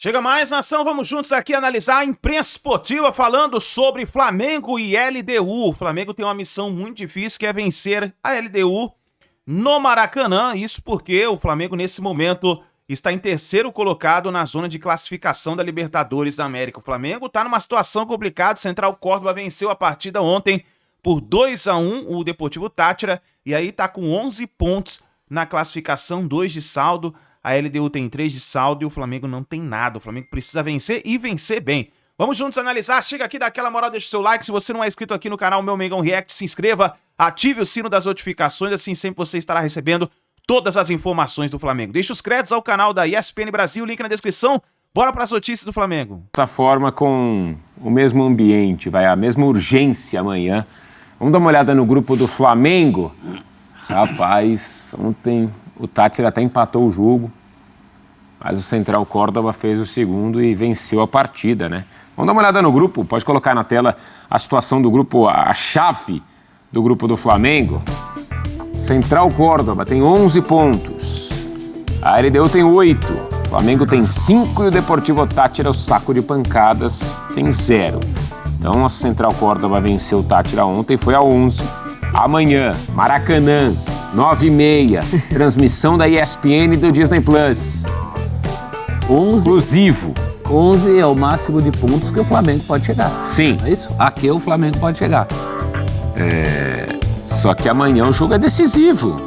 Chega mais, nação, vamos juntos aqui analisar a imprensa esportiva falando sobre Flamengo e LDU. O Flamengo tem uma missão muito difícil, que é vencer a LDU no Maracanã. Isso porque o Flamengo, nesse momento, está em terceiro colocado na zona de classificação da Libertadores da América. O Flamengo está numa situação complicada. Central Córdoba venceu a partida ontem por 2-1 o Deportivo Táchira e aí está com 11 pontos na classificação, 2 de saldo. A LDU tem 3 de saldo e o Flamengo não tem nada. O Flamengo precisa vencer e vencer bem. Vamos juntos analisar. Chega aqui, dá aquela moral, deixa o seu like. Se você não é inscrito aqui no canal Meu Mengão React, se inscreva, ative o sino das notificações, assim sempre você estará recebendo todas as informações do Flamengo. Deixa os créditos ao canal da ESPN Brasil, link na descrição. Bora para as notícias do Flamengo. Da forma com o mesmo ambiente, a mesma urgência amanhã. Vamos dar uma olhada no grupo do Flamengo. Rapaz, ontem o Táchira até empatou o jogo, mas o Central Córdoba fez o segundo e venceu a partida, né? Vamos dar uma olhada no grupo, pode colocar na tela a situação do grupo, a chave do grupo do Flamengo. Central Córdoba tem 11 pontos, a LDU tem 8, o Flamengo tem 5 e o Deportivo Táchira, o saco de pancadas, tem 0. Então a Central Córdoba venceu o Táchira ontem e foi a 11. Amanhã, Maracanã, 9h30, transmissão da ESPN e do Disney Plus. 11, exclusivo. 11 é o máximo de pontos que o Flamengo pode chegar. Sim. É isso? Aqui o Flamengo pode chegar. Só que amanhã o jogo é decisivo.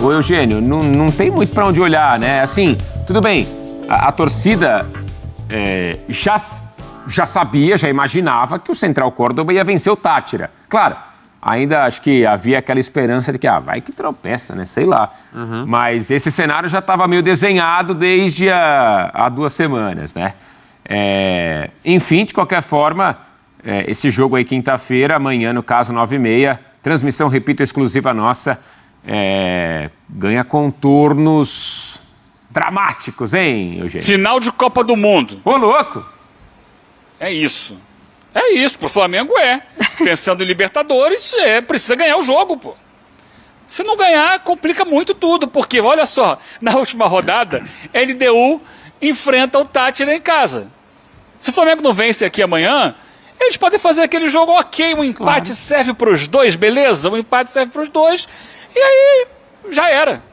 Ô Eugênio, não tem muito pra onde olhar, né? Assim, tudo bem, a torcida já sabia, já imaginava que o Central Córdoba ia vencer o Táchira. Claro, ainda acho que havia aquela esperança de que, vai que tropeça, né? Sei lá. Uhum. Mas esse cenário já estava meio desenhado desde há 2 semanas, né? Enfim, de qualquer forma, esse jogo aí quinta-feira, amanhã, no caso, 9h30, transmissão, repito, exclusiva nossa, ganha contornos dramáticos, hein, Eugênio? Final de Copa do Mundo. Ô, louco! É isso. É isso, pro Flamengo Pensando em Libertadores, precisa ganhar o jogo, pô. Se não ganhar, complica muito tudo, porque, olha só, na última rodada, LDU enfrenta o Táchira em casa. Se o Flamengo não vence aqui amanhã, eles podem fazer aquele jogo ok, um empate serve pros dois, beleza? Um empate serve pros dois, e aí já era.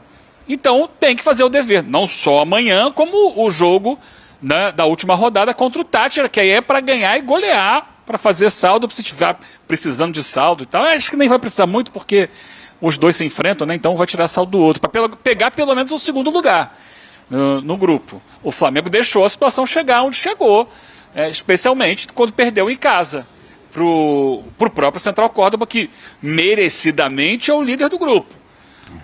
Então tem que fazer o dever, não só amanhã, como o jogo, né, da última rodada contra o Táchira, que aí é para ganhar e golear, para fazer saldo, se estiver precisando de saldo e tal. Acho que nem vai precisar muito, porque os dois se enfrentam, né? Então vai tirar saldo do outro, para pegar pelo menos o segundo lugar no grupo. O Flamengo deixou a situação chegar onde chegou, especialmente quando perdeu em casa pro próprio Central Córdoba, que merecidamente é o líder do grupo.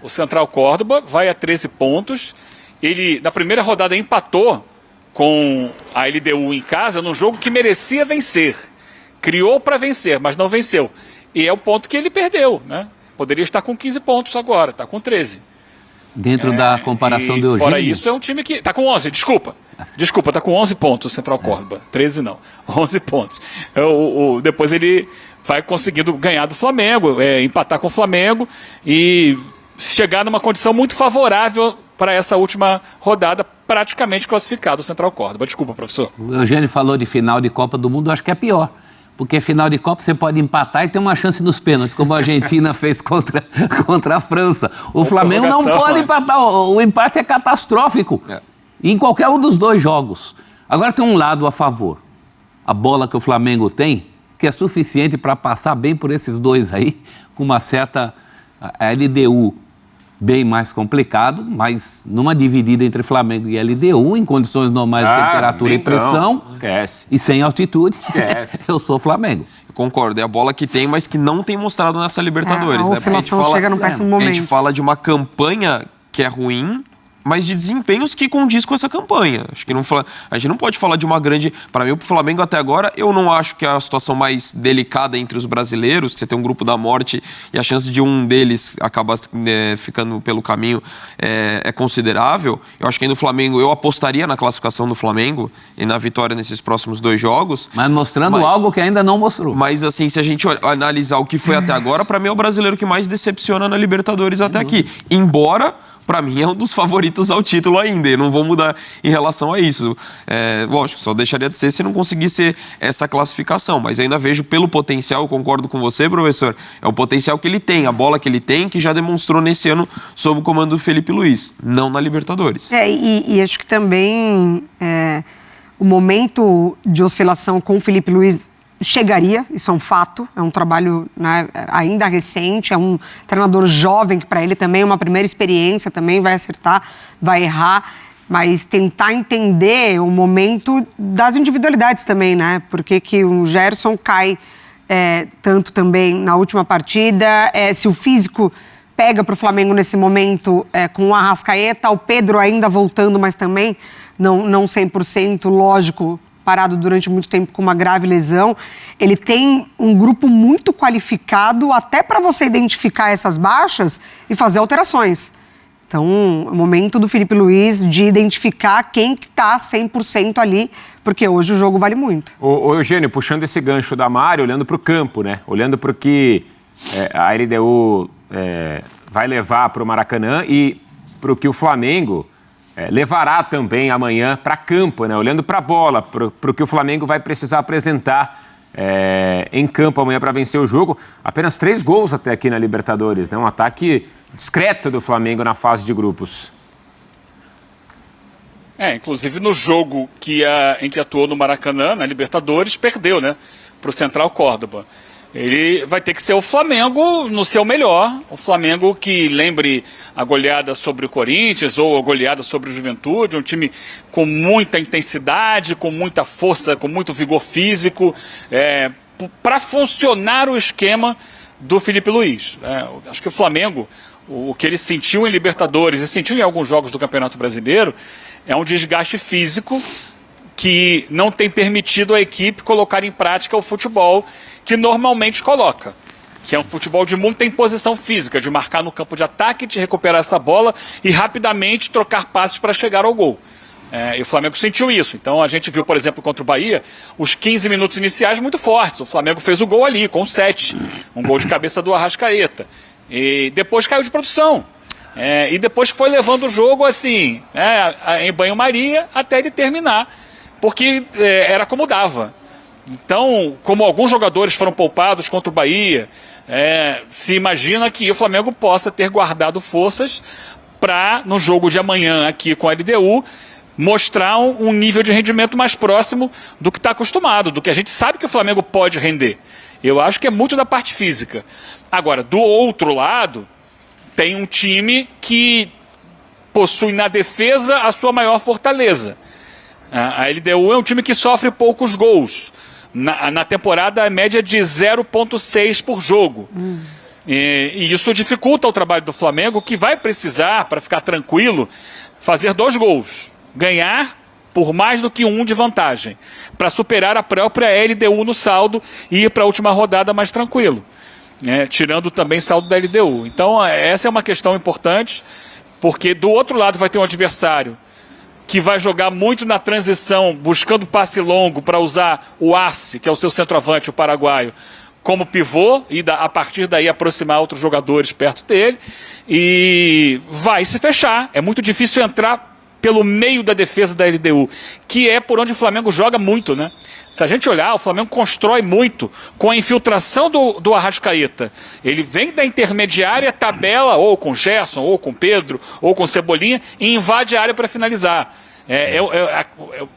O Central Córdoba vai a 13 pontos. Ele, na primeira rodada, empatou com a LDU em casa num jogo que merecia vencer. Criou para vencer, mas não venceu. E é o ponto que ele perdeu, né? Poderia estar com 15 pontos agora, está com 13. Dentro da comparação do Eugênio. Fora isso, é um time que... Está com 11, desculpa, está com 11 pontos o Central Córdoba. 13 não, 11 pontos. Depois ele vai conseguindo ganhar do Flamengo, empatar com o Flamengo e chegar numa condição muito favorável para essa última rodada, praticamente classificado o Central Córdoba. Desculpa, professor. O Eugênio falou de final de Copa do Mundo, eu acho que é pior. Porque final de Copa você pode empatar e ter uma chance nos pênaltis, como a Argentina fez contra a França. O Flamengo não pode empatar, o empate é catastrófico em qualquer um dos 2 jogos. Agora tem um lado a favor. A bola que o Flamengo tem, que é suficiente para passar bem por esses 2 aí, com uma certa LDU bem mais complicado, mas numa dividida entre Flamengo e LDU, em condições normais de temperatura e pressão, e sem altitude, eu sou Flamengo. Eu concordo, é a bola que tem, mas que não tem mostrado nessa Libertadores. A oscilação chega num péssimo momento. A gente fala de uma campanha que é ruim, mas de desempenhos que condiz com essa campanha. Acho que a gente não pode falar de uma grande... Para mim, o Flamengo até agora, eu não acho que é a situação mais delicada entre os brasileiros, que você tem um grupo da morte e a chance de um deles acabar ficando pelo caminho é considerável. Eu acho que ainda o Flamengo, eu apostaria na classificação do Flamengo e na vitória nesses próximos 2 jogos. Mas mostrando algo que ainda não mostrou. Mas assim, se a gente analisar o que foi até agora, para mim é o brasileiro que mais decepciona na Libertadores até aqui. Embora para mim é um dos favoritos ao título ainda, e não vou mudar em relação a isso. Lógico, só deixaria de ser se não conseguisse essa classificação, mas ainda vejo pelo potencial, eu concordo com você, professor, é o potencial que ele tem, a bola que ele tem, que já demonstrou nesse ano sob o comando do Felipe Luiz, não na Libertadores. E acho que também o momento de oscilação com o Felipe Luiz chegaria, isso é um fato, é um trabalho, né, ainda recente, é um treinador jovem que para ele também é uma primeira experiência, também vai acertar, vai errar, mas tentar entender o momento das individualidades também, né? Porque que o Gerson cai tanto também na última partida, se o físico pega para o Flamengo nesse momento com o Arrascaeta, o Pedro ainda voltando, mas também não 100%, lógico, parado durante muito tempo com uma grave lesão. Ele tem um grupo muito qualificado até para você identificar essas baixas e fazer alterações. Então, é o momento do Felipe Luiz de identificar quem que está 100% ali, porque hoje o jogo vale muito. Ô Eugênio, puxando esse gancho da Mari, olhando para o campo, né? Olhando para o que a LDU vai levar para o Maracanã e para o que o Flamengo levará também amanhã para campo, né? Olhando para a bola, para o que o Flamengo vai precisar apresentar em campo amanhã para vencer o jogo. Apenas 3 gols até aqui na Libertadores, né? Um ataque discreto do Flamengo na fase de grupos. Inclusive no jogo em que atuou no Maracanã, na Libertadores, perdeu, né? Para o Central Córdoba. Ele vai ter que ser o Flamengo no seu melhor, o Flamengo que lembre a goleada sobre o Corinthians ou a goleada sobre o Juventude, um time com muita intensidade, com muita força, com muito vigor físico, para funcionar o esquema do Felipe Luiz. Acho que o Flamengo, o que ele sentiu em Libertadores e sentiu em alguns jogos do Campeonato Brasileiro, é um desgaste físico que não tem permitido a equipe colocar em prática o futebol que normalmente coloca, que é um futebol de muita imposição física, de marcar no campo de ataque, de recuperar essa bola e rapidamente trocar passes para chegar ao gol. E o Flamengo sentiu isso. Então a gente viu, por exemplo, contra o Bahia, os 15 minutos iniciais muito fortes. O Flamengo fez o gol ali, com 7. Um gol de cabeça do Arrascaeta. E depois caiu de produção. E depois foi levando o jogo assim, em banho-maria, até ele terminar. Porque era como dava. Então, como alguns jogadores foram poupados contra o Bahia, se imagina que o Flamengo possa ter guardado forças para, no jogo de amanhã aqui com a LDU, mostrar um nível de rendimento mais próximo do que está acostumado, do que a gente sabe que o Flamengo pode render. Eu acho que é muito da parte física. Agora, do outro lado, tem um time que possui na defesa a sua maior fortaleza. A LDU é um time que sofre poucos gols. Na temporada, a média de 0,6 por jogo. E isso dificulta o trabalho do Flamengo, que vai precisar, para ficar tranquilo, fazer 2 gols. Ganhar por mais do que 1 de vantagem, para superar a própria LDU no saldo e ir para a última rodada mais tranquilo, tirando também saldo da LDU. Então, essa é uma questão importante, porque do outro lado vai ter um adversário que vai jogar muito na transição, buscando passe longo para usar o Arce, que é o seu centroavante, o paraguaio, como pivô, e a partir daí aproximar outros jogadores perto dele, e vai se fechar. É muito difícil entrar pelo meio da defesa da LDU, que é por onde o Flamengo joga muito, né? Se a gente olhar, o Flamengo constrói muito com a infiltração do Arrascaeta. Ele vem da intermediária, tabela ou com Gerson, ou com Pedro, ou com Cebolinha, e invade a área para finalizar.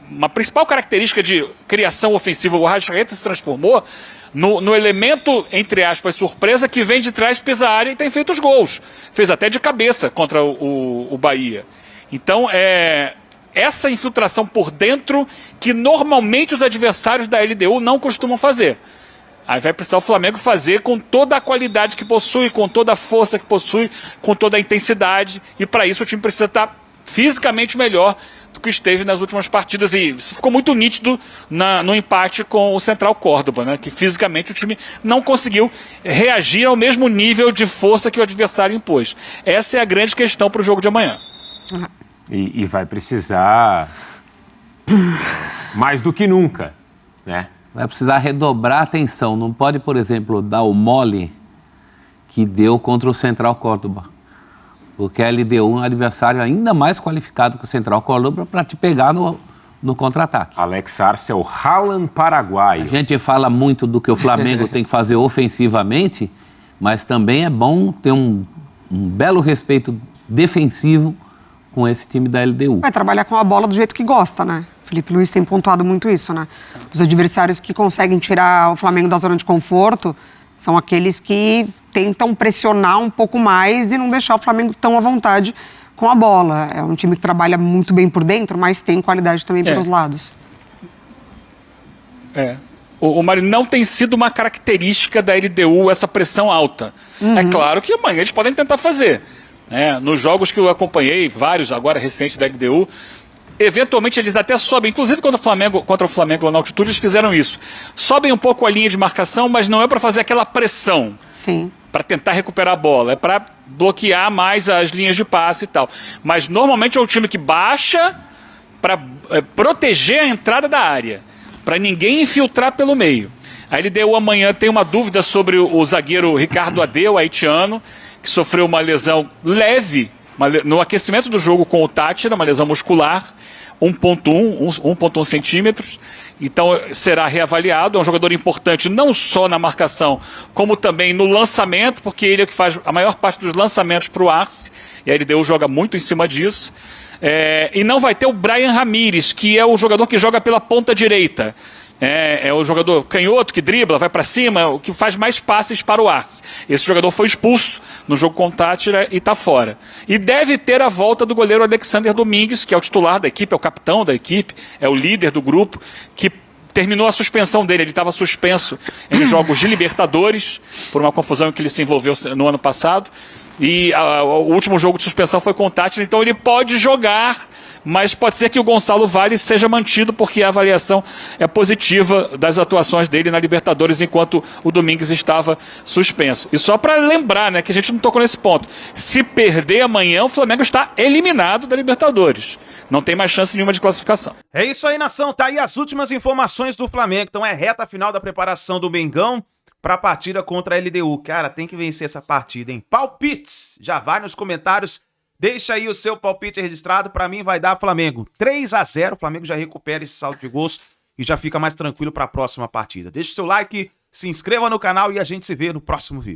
Uma principal característica de criação ofensiva. O Arrascaeta se transformou no elemento, entre aspas, surpresa, que vem de trás, pisa a área e tem feito os gols. Fez até de cabeça contra o Bahia. Então, essa infiltração por dentro que normalmente os adversários da LDU não costumam fazer. Aí vai precisar o Flamengo fazer com toda a qualidade que possui, com toda a força que possui, com toda a intensidade, e para isso o time precisa estar fisicamente melhor do que esteve nas últimas partidas, e isso ficou muito nítido no empate com o Central Córdoba, né? Que fisicamente o time não conseguiu reagir ao mesmo nível de força que o adversário impôs. Essa é a grande questão para o jogo de amanhã. E vai precisar mais do que nunca, né? Vai precisar redobrar a atenção. Não pode, por exemplo, dar o mole que deu contra o Central Córdoba. Porque a LDU é um adversário ainda mais qualificado que o Central Córdoba para te pegar no contra-ataque. Alex Arce é o Haaland paraguaio. A gente fala muito do que o Flamengo tem que fazer ofensivamente, mas também é bom ter um belo respeito defensivo com esse time da LDU. Vai trabalhar com a bola do jeito que gosta, né? Felipe Luiz tem pontuado muito isso, né? Os adversários que conseguem tirar o Flamengo da zona de conforto são aqueles que tentam pressionar um pouco mais e não deixar o Flamengo tão à vontade com a bola. É um time que trabalha muito bem por dentro, mas tem qualidade também pelos lados. O Mário, não tem sido uma característica da LDU essa pressão alta. É claro que amanhã eles podem tentar fazer. Nos jogos que eu acompanhei, vários agora recentes da LDU, eventualmente eles até sobem, inclusive contra o Flamengo lá na altitude, eles fizeram isso. Sobem um pouco a linha de marcação, mas não é para fazer aquela pressão. Sim. Para tentar recuperar a bola, é para bloquear mais as linhas de passe e tal. Mas normalmente é um time que baixa para proteger a entrada da área, para ninguém infiltrar pelo meio. A LDU amanhã tem uma dúvida sobre o zagueiro Ricardo Adeu, haitiano, que sofreu uma lesão leve no aquecimento do jogo com o Tátira, uma lesão muscular, 1,1 centímetros. Então será reavaliado. É um jogador importante não só na marcação, como também no lançamento, porque ele é que faz a maior parte dos lançamentos para o Arce, e a LDU joga muito em cima disso. E não vai ter o Brian Ramírez, que é o jogador que joga pela ponta direita. É o jogador canhoto que dribla, vai para cima, o que faz mais passes para o Arce. Esse jogador foi expulso no jogo com o Tátira e está fora. E deve ter a volta do goleiro Alexander Domingues, que é o titular da equipe, é o capitão da equipe, é o líder do grupo, que terminou a suspensão dele. Ele estava suspenso em jogos de Libertadores, por uma confusão em que ele se envolveu no ano passado. E o último jogo de suspensão foi com o Tátira, então ele pode jogar, mas pode ser que o Gonçalo Vale seja mantido, porque a avaliação é positiva das atuações dele na Libertadores, enquanto o Domingues estava suspenso. E só para lembrar, né, que a gente não tocou nesse ponto, se perder amanhã, o Flamengo está eliminado da Libertadores. Não tem mais chance nenhuma de classificação. É isso aí, nação. Tá aí as últimas informações do Flamengo. Então é reta final da preparação do Mengão para a partida contra a LDU. Cara, tem que vencer essa partida, hein? Palpites! Já vai nos comentários. Deixa aí o seu palpite registrado. Para mim vai dar Flamengo 3-0. O Flamengo já recupera esse saldo de gols e já fica mais tranquilo para a próxima partida. Deixa o seu like, se inscreva no canal e a gente se vê no próximo vídeo.